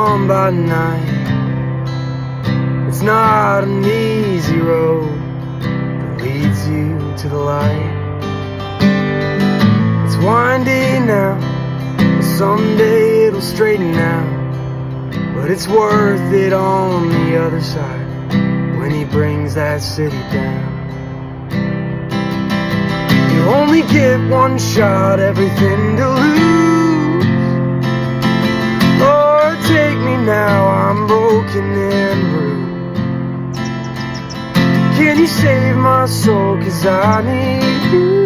dawn by night. It's not an easy road that leads you to the light. It's windy now, but someday it'll straighten out. But it's worth it on the other side when he brings that city down. You only get one shot, everything to lose. Lord, take me now, I'm broken and bruised. Can you save my soul, 'cause I need you.